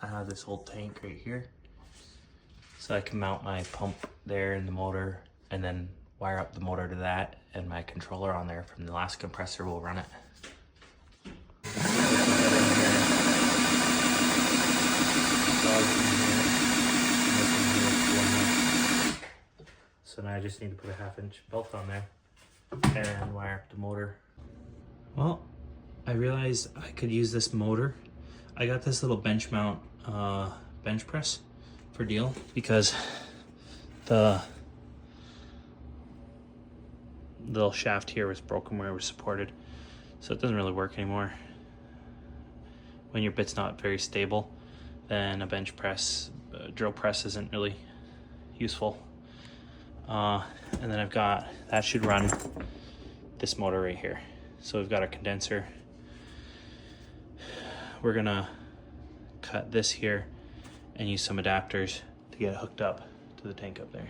I have this old tank right here. So I can mount my pump there and the motor and then wire up the motor to that, and my controller on there from the last compressor will run it. So now I just need to put a 1/2-inch belt on there and wire up the motor. Well, I realized I could use this motor. I got this little bench mount bench press for deal because the little shaft here was broken where it was supported, so it doesn't really work anymore. When your bit's not very stable, then a bench press, drill press isn't really useful. And then I've got, that should run this motor right here. So we've got our condenser. We're gonna cut this here and use some adapters to get it hooked up to the tank up there.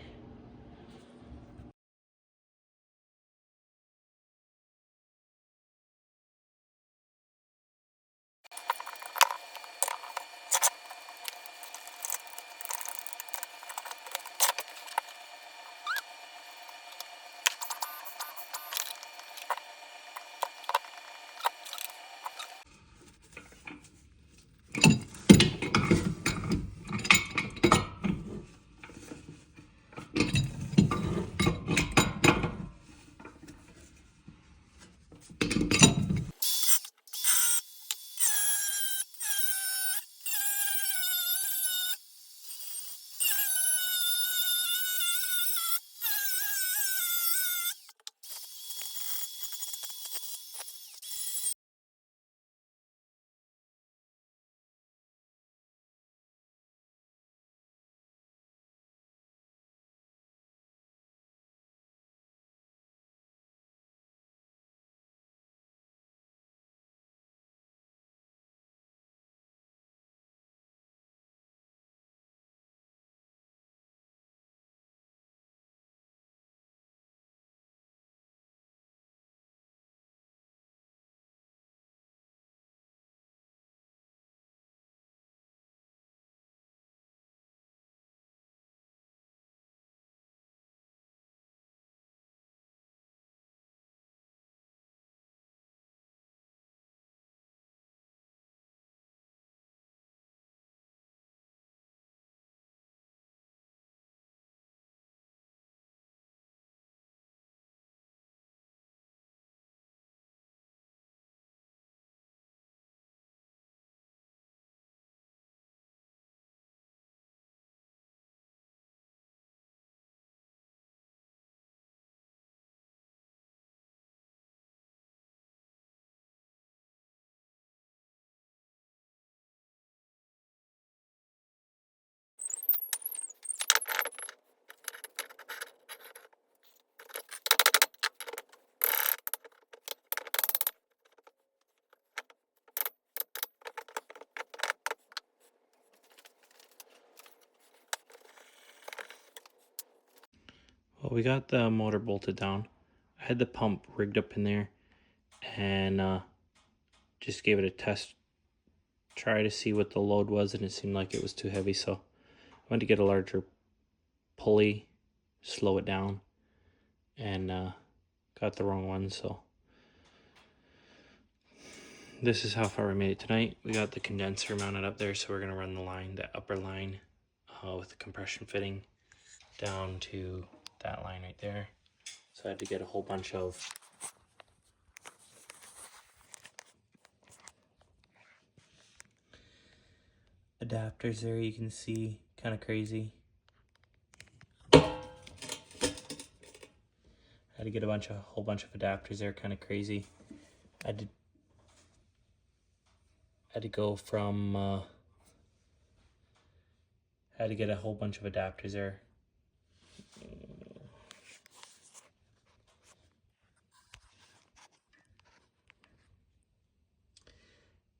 Well, we got the motor bolted down. I had the pump rigged up in there and just gave it a test, try to see what the load was, and it seemed like it was too heavy, so I went to get a larger pulley, slow it down, and got the wrong one. So this is how far we made it tonight. We got the condenser mounted up there, so we're gonna run the line, the upper line with the compression fitting down to that line right there. So I had to get a whole bunch of adapters there, you can see, kind of crazy. I had to get a whole bunch of adapters there, kind of crazy. I had to go from had to get a whole bunch of adapters there.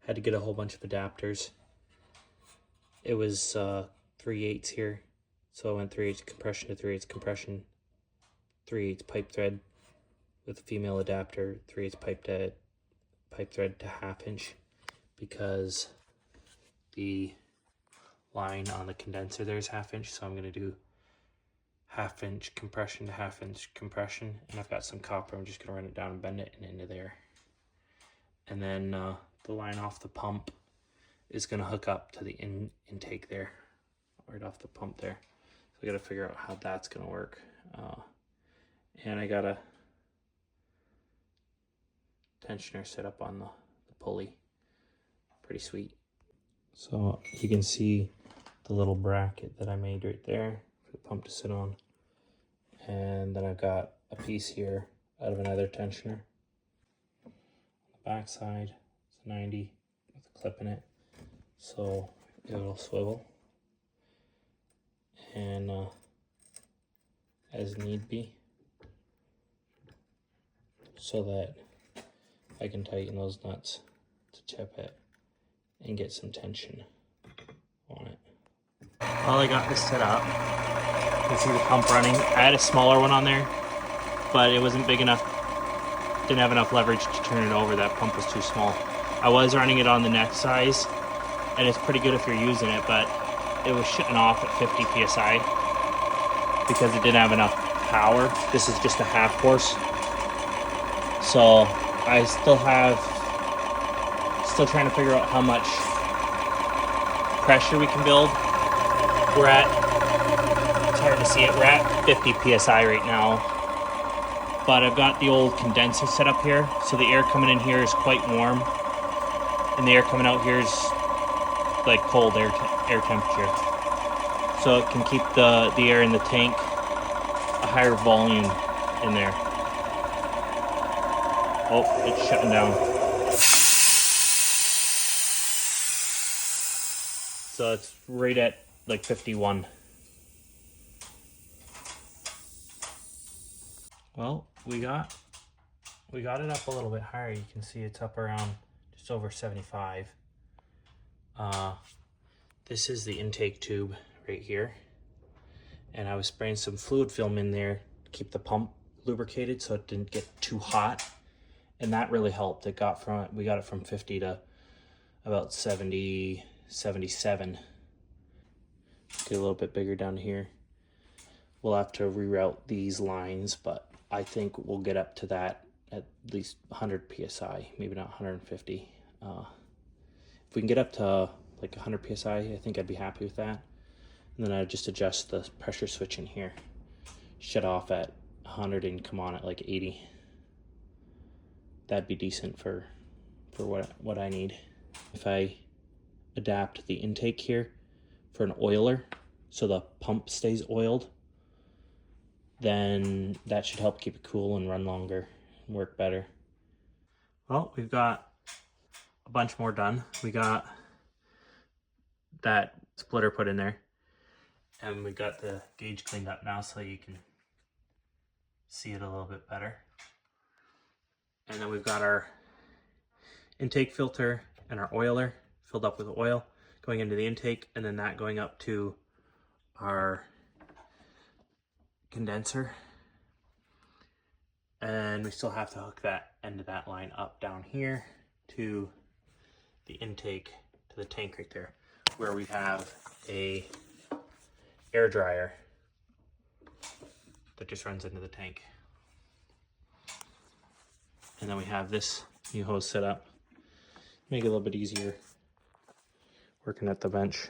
Had to get a whole bunch of adapters. It was 3/8 here, so I went 3/8 compression to 3/8 compression, 3/8 pipe thread with a female adapter, 3/8 pipe thread to 1/2 inch, because the line on the condenser there is 1/2 inch, so I'm going to do 1/2 inch compression to 1/2 inch compression, and I've got some copper. I'm just going to run it down and bend it and into there. And then the line off the pump is going to hook up to the intake there, right off the pump there. So I got to figure out how that's going to work. And I got a tensioner set up on the pulley. Pretty sweet. So you can see the little bracket that I made right there for the pump to sit on. And then I've got a piece here out of another tensioner. On the back side, it's a 90 with a clip in it, so it'll swivel. And as need be, so that I can tighten those nuts to tip it and get some tension on it. Well, I got this set up. You can see the pump running. I had a smaller one on there, but it wasn't big enough. Didn't have enough leverage to turn it over. That pump was too small. I was running it on the next size, and it's pretty good if you're using it, but it was shutting off at 50 psi because it didn't have enough power. This is just a 1/2 horse. So I still trying to figure out how much pressure we can build. We're at, it's hard to see it, we're at 50 psi right now. But I've got the old condenser set up here, so the air coming in here is quite warm, and the air coming out here is like cold air temperature. So it can keep the air in the tank a higher volume in there. Oh, it's shutting down. So it's right at like 51. Well, we got it up a little bit higher. You can see it's up around just over 75. This is the intake tube right here, and I was spraying some fluid film in there to keep the pump lubricated so it didn't get too hot, and that really helped. We got it from 50 to about 70, 77. Get a little bit bigger down here. We'll have to reroute these lines, but I think we'll get up to that at least 100 psi, maybe not 150. If we can get up to like 100 psi, I think I'd be happy with that. And then I'd just adjust the pressure switch in here, shut off at 100 and come on at like 80. That'd be decent for what I need. If I adapt the intake here for an oiler so the pump stays oiled, then that should help keep it cool and run longer and work better. Well, we've got a bunch more done. We got that splitter put in there, and we got the gauge cleaned up now so you can see it a little bit better. And then we've got our intake filter and our oiler filled up with oil going into the intake, and then that going up to our condenser. And we still have to hook that end of that line up down here to the intake, to the tank right there, where we have a air dryer that just runs into the tank. And then we have this new hose set up. Make it a little bit easier working at the bench.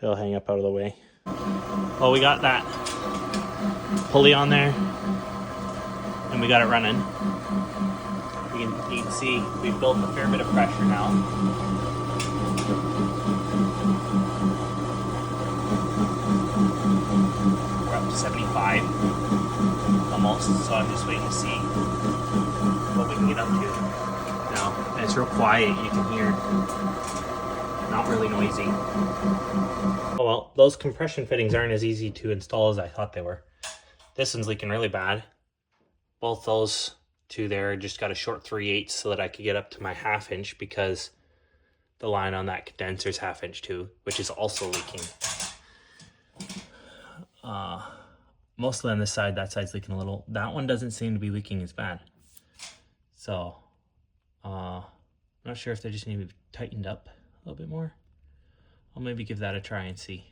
It'll hang up out of the way. Well, we got that pulley on there, and we got it running. You can see we've built a fair bit of pressure now. We're up to 75 almost, so I'm just waiting to see what we can get up to now. And it's real quiet, you can hear. Not really noisy. Oh well, those compression fittings aren't as easy to install as I thought they were. This one's leaking really bad. Both those two there just got a short 3/8 so that I could get up to my 1/2 inch, because the line on that condenser is 1/2 inch too, which is also leaking. Mostly on this side, that side's leaking a little. That one doesn't seem to be leaking as bad. So, I'm not sure if they just need to be tightened up a little bit more. I'll maybe give that a try and see.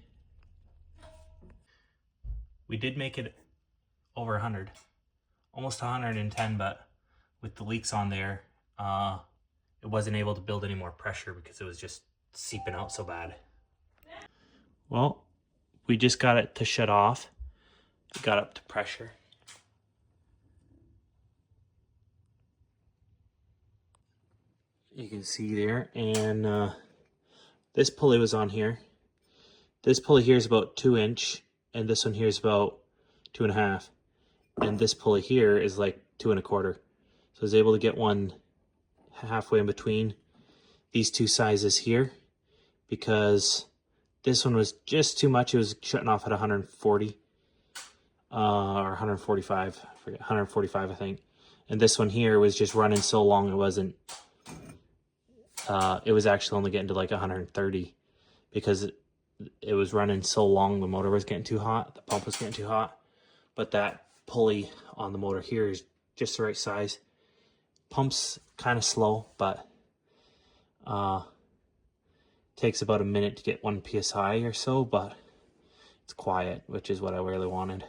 We did make it over 100, almost 110, but with the leaks on there, it wasn't able to build any more pressure because it was just seeping out so bad. Well, we just got it to shut off. It got up to pressure. You can see there, and this pulley was on here. This pulley here is about 2 inch, and this one here is about 2.5, and this pulley here is like 2 1/4. So I was able to get one halfway in between these two sizes here, because this one was just too much. It was shutting off at 140 or 145, I forget, 145 I think. And this one here was just running so long it wasn't, it was actually only getting to like 130 because it was running so long, the motor was getting too hot, the pump was getting too hot. But that pulley on the motor here is just the right size. Pump's kind of slow, but takes about a minute to get 1 psi or so, but it's quiet, which is what I really wanted.